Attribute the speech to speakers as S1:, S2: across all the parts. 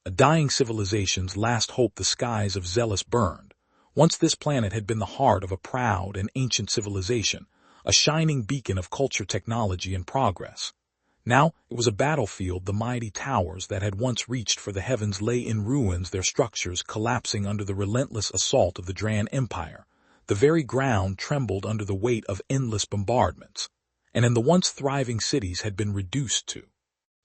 S1: A dying civilization's last hope. The skies of Zealous burned. Once this planet had been the heart of a proud and ancient civilization, a shining beacon of culture, technology, and progress. Now it was a battlefield. The mighty towers that had once reached for the heavens lay in ruins, their structures collapsing under the relentless assault of the Dran Empire. The very ground trembled under the weight of endless bombardments, and in the once thriving cities had been reduced to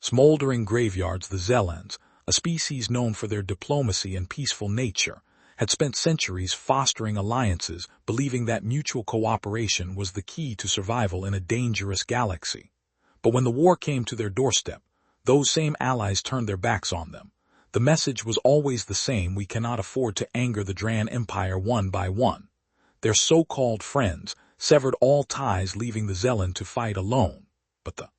S1: smoldering graveyards. The Zelans, a species known for their diplomacy and peaceful nature, had spent centuries fostering alliances, believing that mutual cooperation was the key to survival in a dangerous galaxy. But when the war came to their doorstep, those same allies turned their backs on them. The message was always the same: we cannot afford to anger the Dran Empire. One by one, their so-called friends severed all ties, leaving the Zelan to fight alone. But the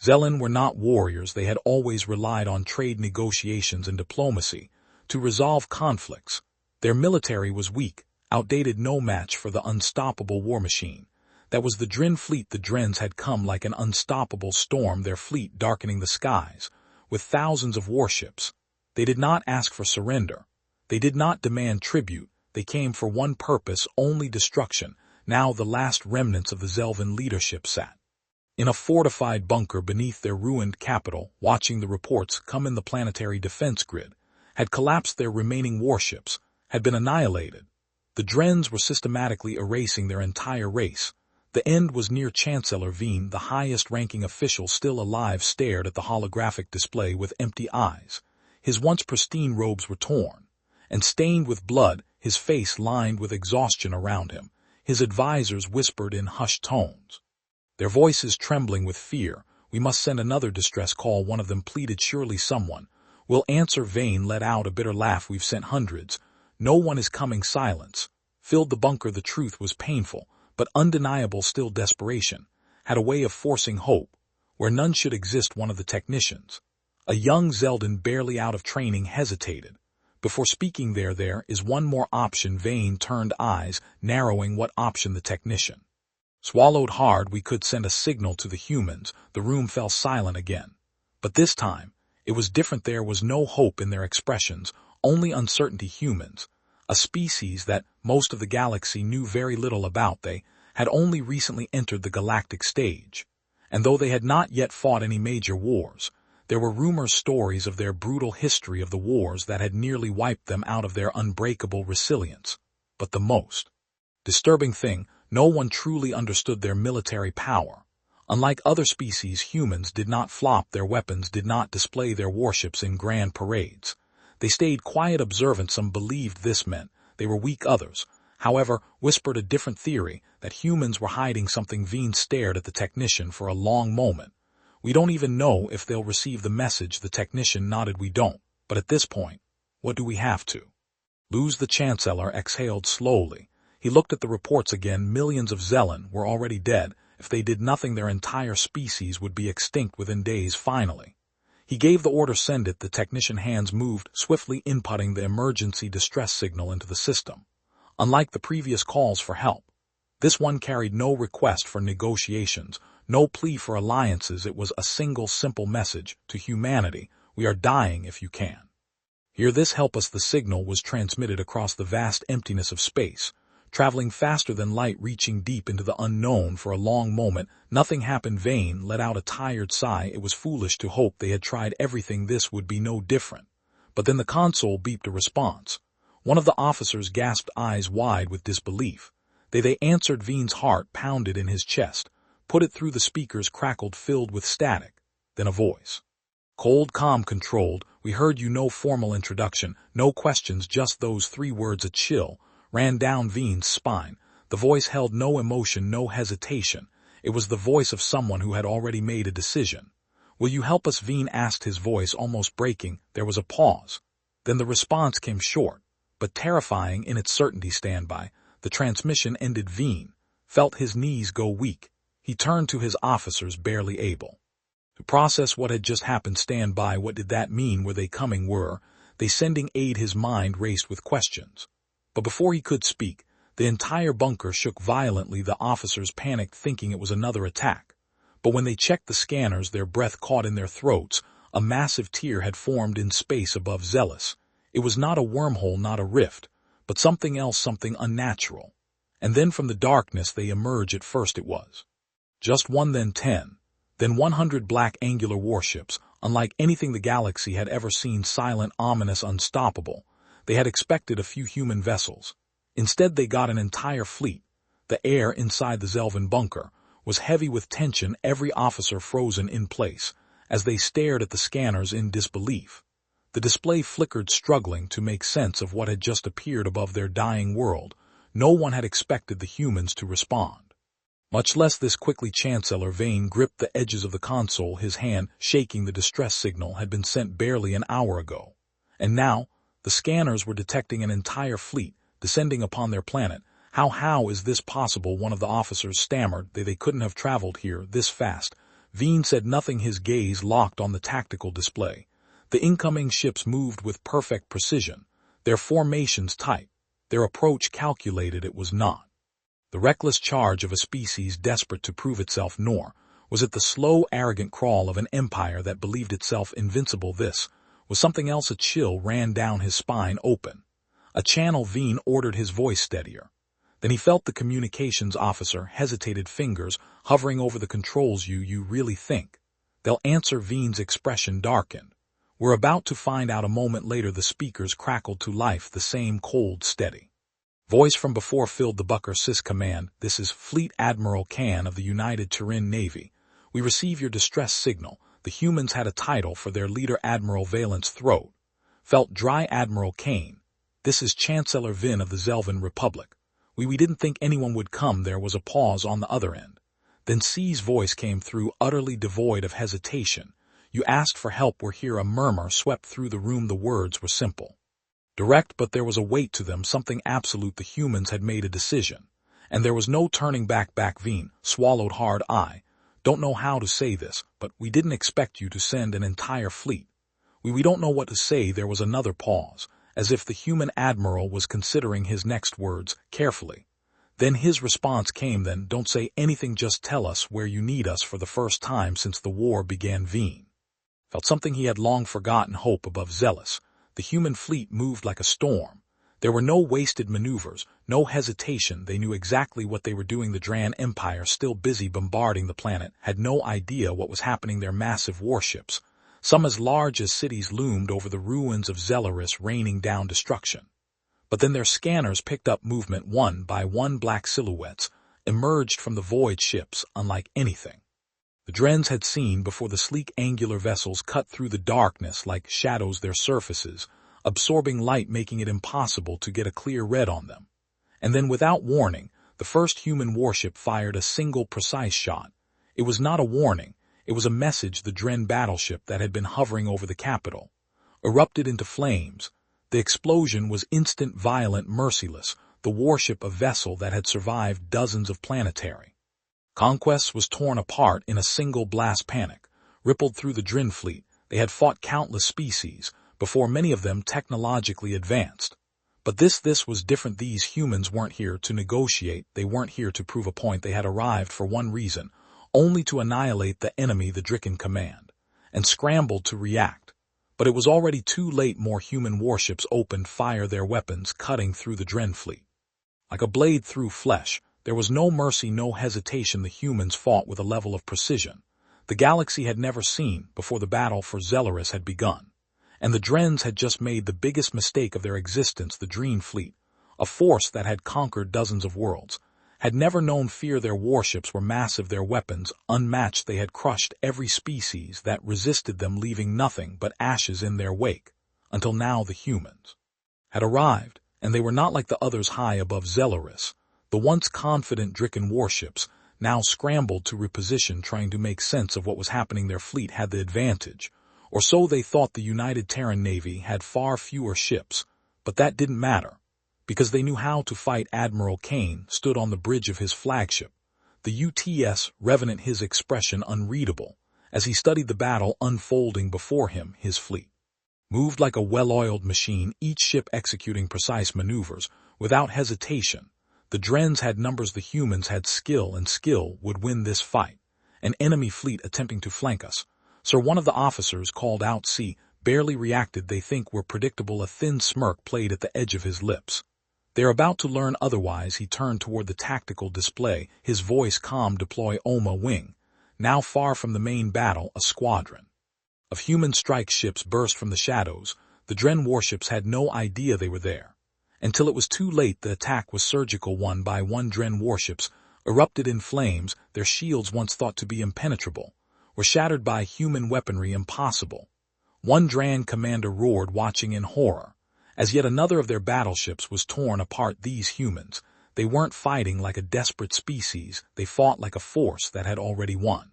S1: Zelan were not warriors. They had always relied on trade, negotiations, and diplomacy to resolve conflicts. Their military was weak, outdated, no match for the unstoppable war machine that was the Dren fleet. The Drens had come like an unstoppable storm, their fleet darkening the skies with thousands of warships. They did not ask for surrender. They did not demand tribute. They came for one purpose, only destruction. Now the last remnants of the Zelvan leadership sat in a fortified bunker beneath their ruined capital, watching the reports come in. The planetary defense grid had collapsed. Their remaining warships had been annihilated. The Drens were systematically erasing their entire race. The end was near. Chancellor Veen, the highest-ranking official still alive, stared at the holographic display with empty eyes. His once pristine robes were torn and stained with blood, his face lined with exhaustion. Around him, his advisors whispered in hushed tones, their voices trembling with fear. "We must send another distress call," one of them pleaded. "Surely someone will answer." Vane let out a bitter laugh. "We've sent hundreds. No one is coming." Silence filled the bunker. The truth was painful, but undeniable. Still, desperation had a way of forcing hope where none should exist. One of the technicians, a young Zeldan barely out of training, hesitated before speaking. There is one more option." Vane turned, eyes narrowing. "What option?" The technician swallowed hard. "We could send a signal to the humans." The room fell silent again. But this time, it was different. There was no hope in their expressions, only uncertainty. Humans, a species that most of the galaxy knew very little about. They had only recently entered the galactic stage, and though they had not yet fought any major wars, there were rumors, stories of their brutal history, of the wars that had nearly wiped them out, of their unbreakable resilience. But the most disturbing thing, no one truly understood their military power. Unlike other species, humans did not flop their weapons, did not display their warships in grand parades. They stayed quiet, observant. Some believed this meant they were weak. Others, however, whispered a different theory, that humans were hiding something. Veen stared at the technician for a long moment. "We don't even know if they'll receive the message." The technician nodded. "We don't. But at this point, what do we have to lose?" The Chancellor exhaled slowly. He looked at the reports again. Millions of Zelan were already dead. If they did nothing, their entire species would be extinct within days. Finally, he gave the order, "Send it." The technician's hands moved swiftly, inputting the emergency distress signal into the system. Unlike the previous calls for help, this one carried no request for negotiations, no plea for alliances. It was a single simple message to humanity: "We are dying. If you can hear this, help us." The signal was transmitted across the vast emptiness of space, traveling faster than light, reaching deep into the unknown. For a long moment, nothing happened. Vane let out a tired sigh. It was foolish to hope. They had tried everything. This would be no different. But then the console beeped a response. One of the officers gasped, eyes wide with disbelief. They answered. Vane's heart pounded in his chest. Put it through. The speakers crackled, filled with static. Then a voice, cold, calm, controlled. "We heard you." No formal introduction, no questions, just those 3 words. A chill ran down Vane's spine. The voice held no emotion, no hesitation. It was the voice of someone who had already made a decision. "Will you help us?" Vane asked, his voice almost breaking. There was a pause. Then the response came, short but terrifying in its certainty. "Stand by." The transmission ended. Vane felt his knees go weak. He turned to his officers, barely able to process what had just happened. "Stand by." What did that mean? Were they coming? Were they sending aid? His mind raced with questions. But before he could speak, the entire bunker shook violently. The officers panicked, thinking it was another attack. But when they checked the scanners, their breath caught in their throats. A massive tier had formed in space above Zealous. It was not a wormhole, not a rift, but something else, something unnatural. And then from the darkness they emerge. At first it was just one, then 10, then 100 black angular warships, unlike anything the galaxy had ever seen, silent, ominous, unstoppable. They had expected a few human vessels. Instead they got an entire fleet. The air inside the Zelvan bunker was heavy with tension, every officer frozen in place, as they stared at the scanners in disbelief. The display flickered, struggling to make sense of what had just appeared above their dying world. No one had expected the humans to respond. Much less this quickly. Chancellor Vane gripped the edges of the console, his hand shaking. The distress signal had been sent barely an hour ago. And now, the scanners were detecting an entire fleet descending upon their planet. How is this possible? One of the officers stammered. They couldn't have traveled here this fast. Vane said nothing, his gaze locked on the tactical display. The incoming ships moved with perfect precision, their formations tight, their approach calculated. It was not the reckless charge of a species desperate to prove itself, nor was it the slow, arrogant crawl of an empire that believed itself invincible. This was something else. A chill ran down his spine. Open a channel, Vane ordered, his voice steadier. Then he felt the communications officer hesitated, fingers hovering over the controls. You really think they'll answer? Vane's expression darkened. We're about to find out. A moment later the speakers crackled to life. The same cold, steady voice from before filled the bunker. Sys command, this is Fleet Admiral Khan of the United Terran Navy. We receive your distress signal. The humans had a title for their leader. Admiral Valen's throat felt dry. Admiral Kane, this is Chancellor Vin of the Zelvan Republic. We didn't think anyone would come. There was a pause on the other end. Then C's voice came through, utterly devoid of hesitation. You asked for help. We're here. A murmur swept through the room. The words were simple, direct, but there was a weight to them, something absolute. The humans had made a decision, and there was no turning back. Vane swallowed hard. I don't know how to say this, but we didn't expect you to send an entire fleet. We don't know what to say. There was another pause, as if the human admiral was considering his next words carefully. Then his response came. Then don't say anything, just tell us where you need us. For the first time since the war began, Vane felt something he had long forgotten, hope above Zealous. The human fleet moved like a storm. There were no wasted maneuvers, no hesitation. They knew exactly what they were doing. The Dran Empire, still busy bombarding the planet, had no idea what was happening. Their massive warships, some as large as cities, loomed over the ruins of Zelaris, raining down destruction. But then their scanners picked up movement. One by one, black silhouettes emerged from the void. Ships unlike anything the Drens had seen before. The sleek angular vessels cut through the darkness like shadows, their surfaces absorbing light, making it impossible to get a clear read on them. And then, without warning, the first human warship fired a single precise shot. It was not a warning, it was a message. The Dren battleship that had been hovering over the capital erupted into flames. The explosion was instant, violent, merciless. The warship, a vessel that had survived dozens of planetary conquests, was torn apart in a single blast. Panic rippled through the Dren fleet. They had fought countless species before, many of them technologically advanced. But this was different. These humans weren't here to negotiate. They weren't here to prove a point. They had arrived for one reason, only to annihilate the enemy. The Dricken command and scrambled to react. But it was already too late. More human warships opened fire, their weapons cutting through the Dren fleet like a blade through flesh. There was no mercy, no hesitation. The humans fought with a level of precision the galaxy had never seen before. The battle for Zelaris had begun, and the Drens had just made the biggest mistake of their existence. The Dren fleet, a force that had conquered dozens of worlds, had never known fear. Their warships were massive, their weapons unmatched. They had crushed every species that resisted them, leaving nothing but ashes in their wake. Until now the humans had arrived, and they were not like the others high above Zelaris. The once confident Dricken warships now scrambled to reposition, trying to make sense of what was happening. Their fleet had the advantage, or so they thought. The United Terran Navy had far fewer ships, but that didn't matter, because they knew how to fight. Admiral Kane stood on the bridge of his flagship, the UTS Revenant, his expression unreadable as he studied the battle unfolding before him. His fleet moved like a well-oiled machine, each ship executing precise maneuvers without hesitation. The Drens had numbers, the humans had skill, and skill would win this fight. An enemy fleet attempting to flank us, Sir, one of the officers called out. See, barely reacted. They think we're predictable. A thin smirk played at the edge of his lips. They're about to learn otherwise. He turned toward the tactical display, his voice calm. Deploy Oma Wing. Now far from the main battle, a squadron of human strike ships burst from the shadows. The Dren warships had no idea they were there. Until it was too late, the attack was surgical. One by one Dren warships erupted in flames. Their shields, once thought to be impenetrable, were shattered by human weaponry. Impossible. One Dren commander roared, watching in horror, as yet another of their battleships was torn apart. These humans, they weren't fighting like a desperate species, they fought like a force that had already won.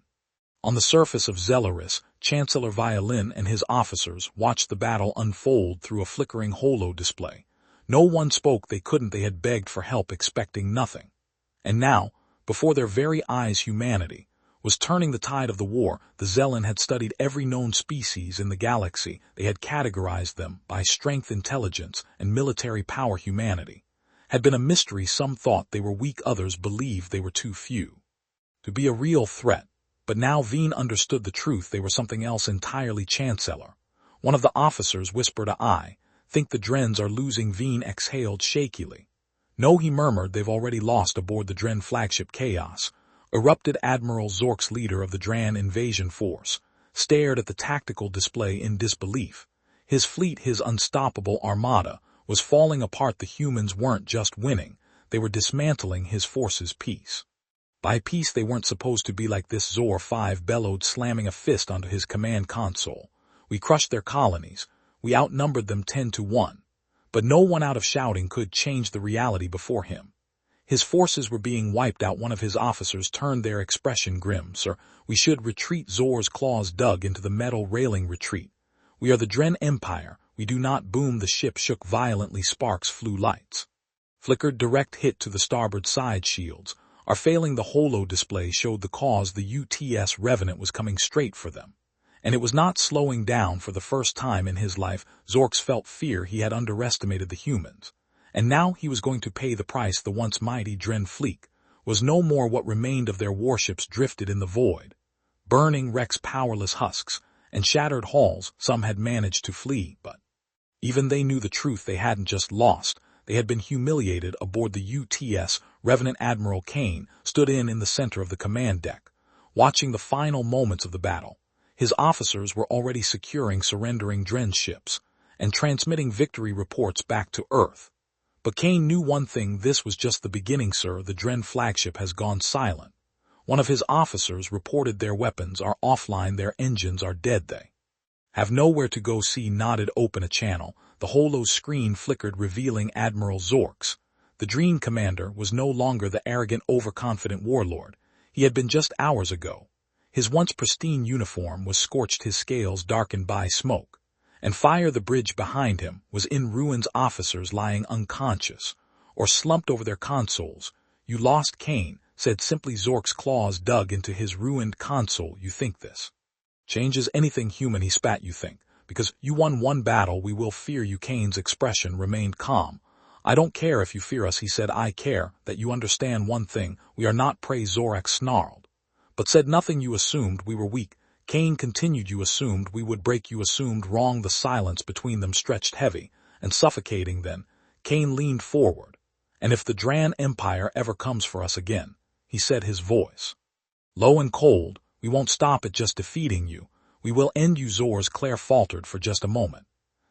S1: On the surface of Zelaris, Chancellor Violin and his officers watched the battle unfold through a flickering holo display. No one spoke. They couldn't. They had begged for help, expecting nothing. And now, before their very eyes, humanity was turning the tide of the war. The Zelen had studied every known species in the galaxy. They had categorized them by strength, intelligence, and military power. Humanity had been a mystery. Some thought they were weak, others believed they were too few to be a real threat. But now Veen understood the truth. They were something else entirely. Chancellor, one of the officers whispered, I think the Drens are losing. Veen exhaled shakily. No, he murmured, they've already lost aboard the Dren flagship. Chaos erupted. Admiral Zork's, leader of the Dran invasion force, stared at the tactical display in disbelief. His fleet, his unstoppable armada, was falling apart. The humans weren't just winning, they were dismantling his forces piece by piece. They weren't supposed to be like this. Zor 5 bellowed, slamming a fist onto his command console. We crushed their colonies. We outnumbered them 10-1. But no one out of shouting could change the reality before him. His forces were being wiped out. One of his officers turned, their expression grim. Sir, we should retreat. Zor's claws dug into the metal railing. Retreat. We are the Dren Empire. We do not. Boom. The ship shook violently. Sparks flew. Lights flickered. Direct hit to the starboard side shields are failing. The holo display showed the cause. The UTS Revenant was coming straight for them, and it was not slowing down. For the first time in his life, Zorks felt fear. He had underestimated the humans, and now he was going to pay the price. The once mighty Dren fleet was no more. What remained of their warships drifted in the void, burning wrecks, powerless husks, and shattered hulls. Some had managed to flee, but even they knew the truth. They hadn't just lost, they had been humiliated. Aboard the UTS Revenant, Admiral Kane stood in the center of the command deck, watching the final moments of the battle. His officers were already securing surrendering Dren ships and transmitting victory reports back to Earth. But Kane knew one thing: this was just the beginning. Sir, the Dren flagship has gone silent. One of his officers reported their weapons are offline, their engines are dead. They have nowhere to go. C nodded. Open a channel. The holo screen flickered, revealing Admiral Zorks. The Dren commander was no longer the arrogant, overconfident warlord he had been just hours ago. His once pristine uniform was scorched, his scales darkened by smoke and fire. The bridge behind him was in ruins. Officers lying unconscious or slumped over their consoles. You lost, Kane said simply. Zork's claws dug into his ruined console. You think this changes anything, human? He spat. You think because you won one battle we will fear you? Kane's expression remained calm. I don't care if you fear us, he said. I care that you understand one thing. We are not prey. Zorak snarled, but said nothing. You assumed we were weak. Kane continued. You assumed we would break. You assumed wrong. The silence between them stretched heavy and suffocating. Then Kane leaned forward. And if the Dran Empire ever comes for us again, he said, his voice low and cold, we won't stop at just defeating you. We will end you. Zor's Claire faltered for just a moment.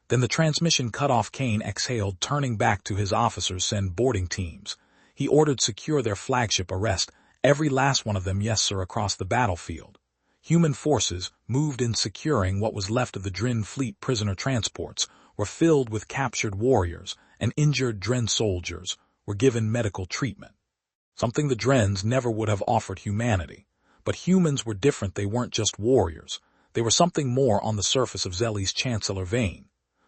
S1: Then the transmission cut off. Kane exhaled, turning back to his officers. Send boarding teams, he ordered. Secure their flagship. Arrest every last one of them. Yes, sir. Across the battlefield, human forces moved in, securing what was left of the Dren fleet. Prisoner transports were filled with captured warriors, and injured Dren soldiers were given medical treatment, something the Drens never would have offered humanity. But humans were different. They weren't just warriors, they were something more. On the surface of Zeli's, Chancellor Vane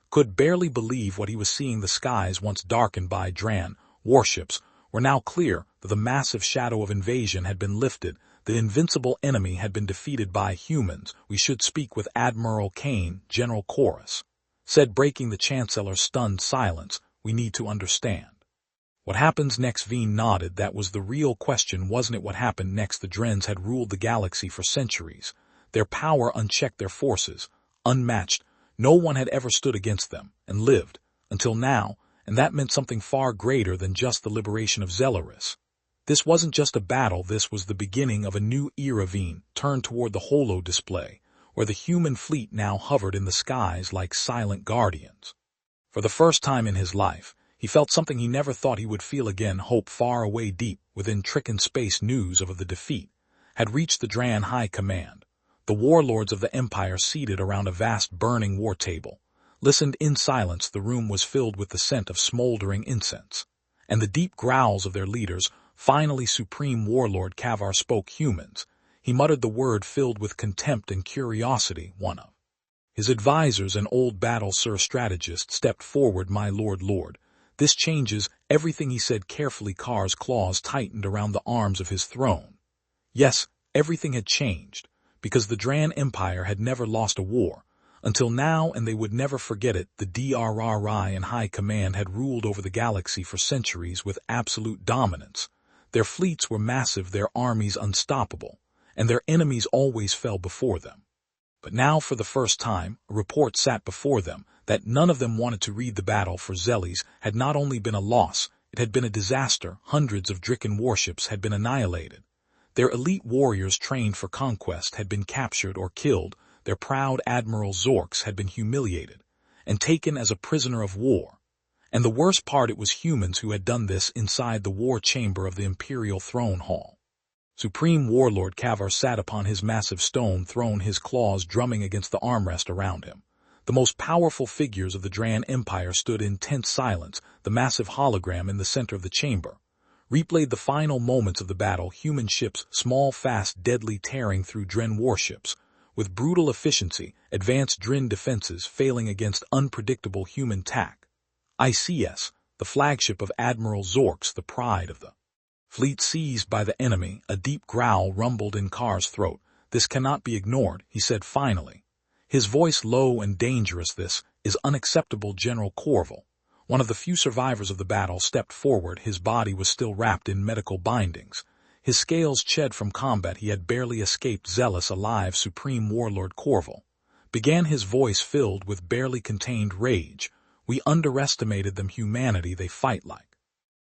S1: could barely believe what he was seeing. The skies, once darkened by Dran warships, were now clear. The massive shadow of invasion had been lifted. The invincible enemy had been defeated by humans. We should speak with Admiral Kane, General Chorus said, breaking the Chancellor's stunned silence. We need to understand what happens next. Veen nodded. That was the real question, wasn't it? What happened next? The Drens had ruled the galaxy for centuries. Their power unchecked their forces, unmatched. No one had ever stood against them, and lived, until now, and that meant something far greater than just the liberation of Zelaris. This wasn't just a battle, this was the beginning of a new era. Veen turned toward the holo display, where the human fleet now hovered in the skies like silent guardians. For the first time in his life, he felt something he never thought he would feel again. Hope far away deep within Tricken space. News of the defeat had reached the Dran High Command. The warlords of the Empire, seated around a vast burning war table, listened in silence. The room was filled with the scent of smoldering incense, and the deep growls of their leaders. Finally, Supreme Warlord Kavar spoke. Humans, he muttered the word filled with contempt and curiosity. One of his advisors, an old battle strategist, stepped forward. My lord, this changes everything, he said carefully. Kar's claws tightened around the arms of his throne. Yes, everything had changed, because the Dran Empire had never lost a war, until now, and they would never forget it. The DRRI and High Command had ruled over the galaxy for centuries with absolute dominance. Their fleets were massive, their armies unstoppable, and their enemies always fell before them. But now, for the first time, a report sat before them that none of them wanted to read. The battle for Zelis had not only been a loss, it had been a disaster. Hundreds of Dricken warships had been annihilated. Their elite warriors trained for conquest had been captured or killed. Their proud Admiral Zorks had been humiliated and taken as a prisoner of war. And the worst part, it was humans who had done this inside the war chamber of the Imperial Throne Hall. Supreme Warlord Kavar sat upon his massive stone throne, his claws drumming against the armrest around him. The most powerful figures of the Dran Empire stood in tense silence. The massive hologram in the center of the chamber replayed the final moments of the battle. Human ships, small, fast, deadly, tearing through Dren warships with brutal efficiency, advanced Dren defenses failing against unpredictable human attack. ICS, the flagship of Admiral Zorks, the pride of the fleet, seized by the enemy. A deep growl rumbled in Kar's throat. This cannot be ignored, he said finally, his voice low and dangerous. This is unacceptable. General Corval, one of the few survivors of the battle, stepped forward. His body was still wrapped in medical bindings, his scales shed from combat. He had barely escaped. Zealous alive. Supreme Warlord Corval began, his voice filled with barely contained rage. We underestimated them. Humanity, they fight like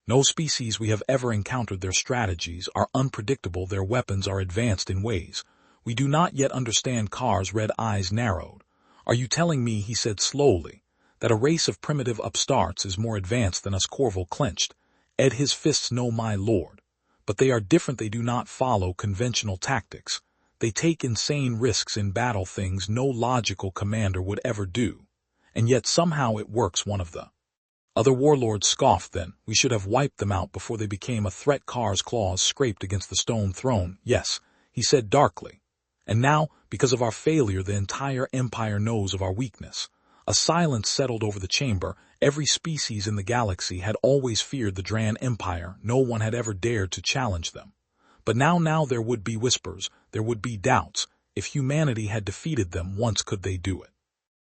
S1: no species we have ever encountered. Their strategies are unpredictable. Their weapons are advanced in ways we do not yet understand. Kar's red eyes narrowed. Are you telling me, he said slowly, that a race of primitive upstarts is more advanced than us? Corval clenched, his fists. No, my lord. But they are different. They do not follow conventional tactics. They take insane risks in battle, things no logical commander would ever do. And yet somehow it works. One of the other warlords scoffed. Then we should have wiped them out before they became a threat. Kar's claws scraped against the stone throne. Yes, he said darkly. And now, because of our failure, the entire empire knows of our weakness. A silence settled over the chamber. Every species in the galaxy had always feared the Dran Empire. No one had ever dared to challenge them. But now there would be whispers, there would be doubts. If humanity had defeated them once, could they do it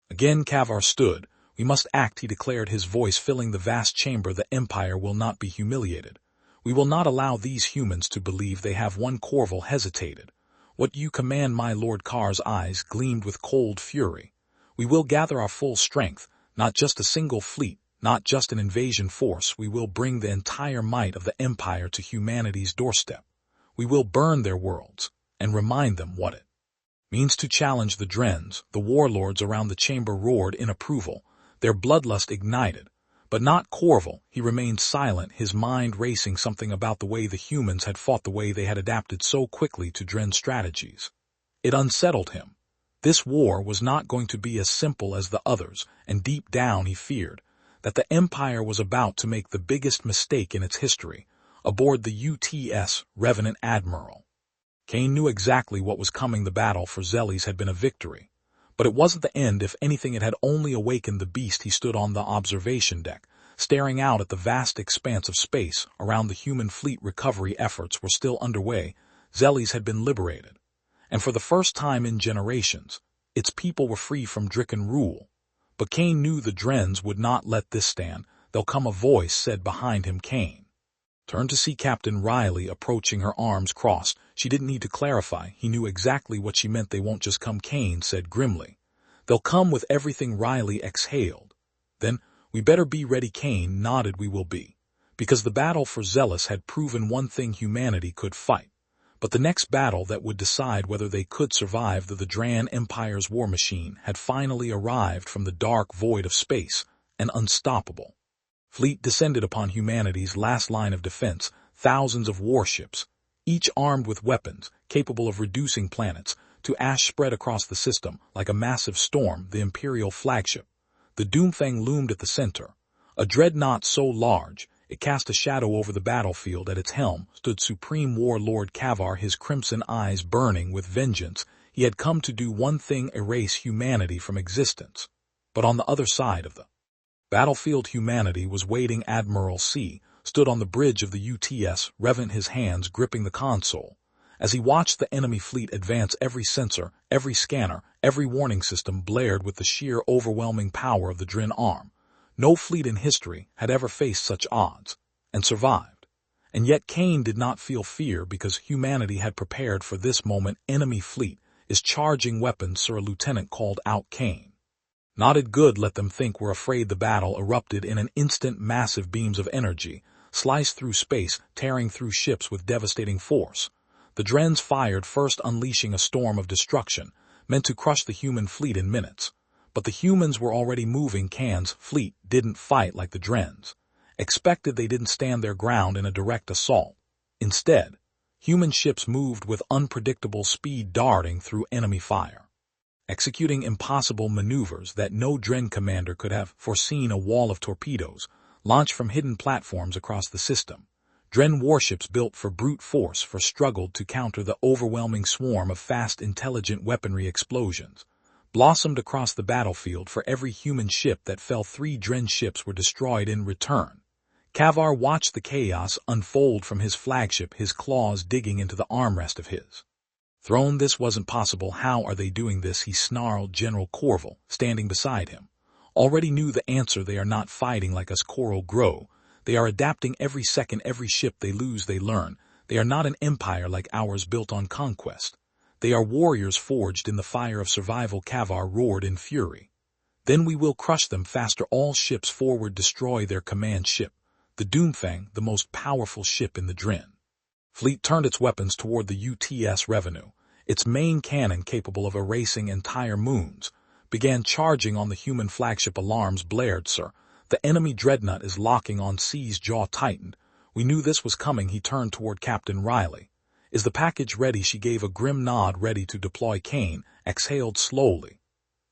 S1: again? Kavar stood. We must act, he declared, his voice filling the vast chamber. The Empire will not be humiliated. We will not allow these humans to believe they have won. Corval hesitated. What you command, my lord? Kar's eyes gleamed with cold fury. We will gather our full strength, not just a single fleet, not just an invasion force. We will bring the entire might of the Empire to humanity's doorstep. We will burn their worlds and remind them what it means to challenge the Drens. The warlords around the chamber roared in approval, their bloodlust ignited. But not Corval. He remained silent, his mind racing. Something about the way the humans had fought, the way they had adapted so quickly to Dren strategies. It unsettled him. This war was not going to be as simple as the others, and deep down he feared that the Empire was about to make the biggest mistake in its history. Aboard the UTS Revenant Admiral, Kane knew exactly what was coming. The battle for Zelis had been a victory, but it wasn't the end. If anything, it had only awakened the beast. He stood on the observation deck, staring out at the vast expanse of space around the human fleet. Recovery efforts were still underway. Zelis had been liberated, and for the first time in generations, its people were free from Dricken rule. But Kane knew the Drens would not let this stand. There'll come, a voice said behind him. Kane turned to see Captain Riley approaching, her arms crossed. She didn't need to clarify. He knew exactly what she meant. They won't just come, Kane said grimly. They'll come with everything. Riley exhaled. Then, we better be ready. Kane nodded. We will be. Because the battle for Zealous had proven one thing: humanity could fight. But the next battle that would decide whether they could survive the Dran Empire's war machine had finally arrived from the dark void of space, an unstoppable fleet descended upon humanity's last line of defense, thousands of warships, each armed with weapons capable of reducing planets to ash spread across the system like a massive storm. The Imperial flagship, the Doomfang, loomed at the center, a dreadnought so large it cast a shadow over the battlefield. At its helm stood Supreme Warlord Kavar, his crimson eyes burning with vengeance. He had come to do one thing: erase humanity from existence. But on the other side of the battlefield, humanity was waiting. Admiral C stood on the bridge of the UTS, Revenant, his hands gripping the console. As he watched the enemy fleet advance, every sensor, every scanner, every warning system blared with the sheer overwhelming power of the Dran arm. No fleet in history had ever faced such odds, and survived. And yet Kane did not feel fear, because humanity had prepared for this moment. Enemy fleet is charging weapons, sir, a lieutenant called out. Kane nodded. Good, let them think we're afraid. The battle erupted in an instant. Massive beams of energy sliced through space, tearing through ships with devastating force. The Drens fired first, unleashing a storm of destruction, meant to crush the human fleet in minutes. But the humans were already moving. Kane's fleet didn't fight like the Drens expected. They didn't stand their ground in a direct assault. Instead, human ships moved with unpredictable speed, darting through enemy fire, executing impossible maneuvers that no Dren commander could have foreseen. A wall of torpedoes launched from hidden platforms across the system. Dren warships built for brute force struggled to counter the overwhelming swarm of fast, intelligent weaponry. Explosions blossomed across the battlefield. For every human ship that fell, 3 Dren ships were destroyed in return. Kavar watched the chaos unfold from his flagship, his claws digging into the armrest of his throne. This wasn't possible. How are they doing this? He snarled. General Corval, standing beside him, already knew the answer. They are not fighting like us, Coral Grow. They are adapting every second. Every ship they lose, they learn. They are not an empire like ours, built on conquest. They are warriors forged in the fire of survival. Kavar roared in fury. Then we will crush them faster. All ships forward. Destroy their command ship, the Doomfang, the most powerful ship in the Dren fleet. Turned its weapons toward the UTS Revenue. Its main cannon, capable of erasing entire moons, began charging on the human flagship. Alarms blared. Sir, the enemy dreadnought is locking on. C's jaw tightened. We knew this was coming. He turned toward Captain Riley. Is the package ready? She gave a grim nod. Ready to deploy. Kane exhaled slowly.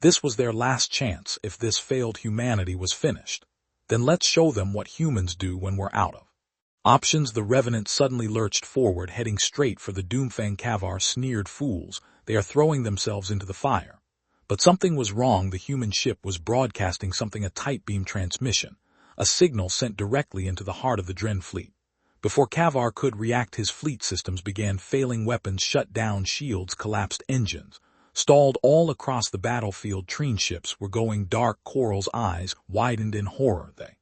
S1: This was their last chance. If this failed, humanity was finished. Then let's show them what humans do when we're out of options. The Revenant suddenly lurched forward, heading straight for the Doomfang. Kavar sneered. Fools, they are throwing themselves into the fire. But something was wrong. The human ship was broadcasting something, a tight beam transmission, a signal sent directly into the heart of the Dren fleet. Before Kavar could react, his fleet systems began failing. Weapons shut down, shields collapsed, engines stalled. All across the battlefield, Treen ships were going dark. Coral's eyes widened in horror. They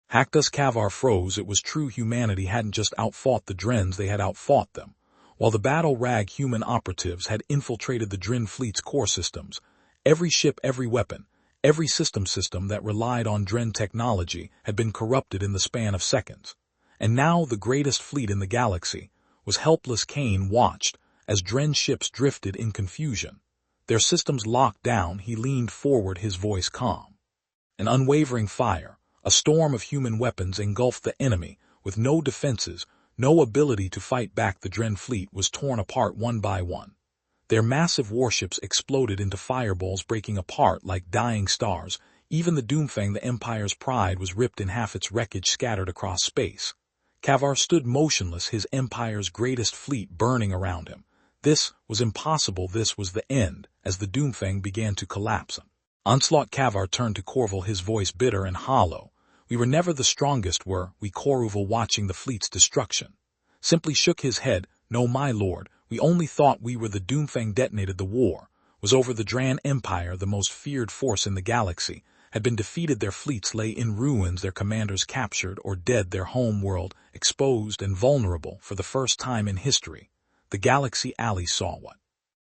S1: hacked us. Kavar froze. It was true. Humanity hadn't just outfought the Drens, they had outfought them. While the battle rag human operatives had infiltrated the Dren fleet's core systems, every ship, every weapon, every system that relied on Dren technology had been corrupted in the span of seconds. And now the greatest fleet in the galaxy was helpless. Kane watched as Dren ships drifted in confusion, their systems locked down. He leaned forward, his voice calm. An unwavering fire, a storm of human weapons engulfed the enemy. With no defenses, no ability to fight back, the Dren fleet was torn apart one by one. Their massive warships exploded into fireballs, breaking apart like dying stars. Even the Doomfang, the Empire's pride, was ripped in half, its wreckage scattered across space. Kavar stood motionless, his Empire's greatest fleet burning around him. This was impossible. This was the end, as the Doomfang began to collapse. Onslaught. Kavar turned to Corval, his voice bitter and hollow. We were never the strongest, were we? Corval, watching the fleet's destruction, simply shook his head. No, my lord, we only thought we were. The Doomfang detonated. The war was over. The Dran Empire, the most feared force in the galaxy, had been defeated, their fleets lay in ruins, their commanders captured or dead, their home world exposed and vulnerable. For the first time in history, the Galaxy Alley saw what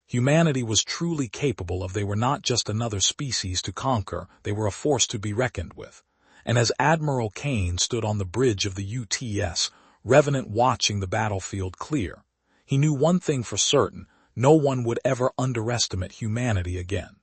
S1: humanity was truly capable of. They were not just another species to conquer, they were a force to be reckoned with. And as Admiral Kane stood on the bridge of the UTS, Revenant, watching the battlefield clear, he knew one thing for certain: no one would ever underestimate humanity again.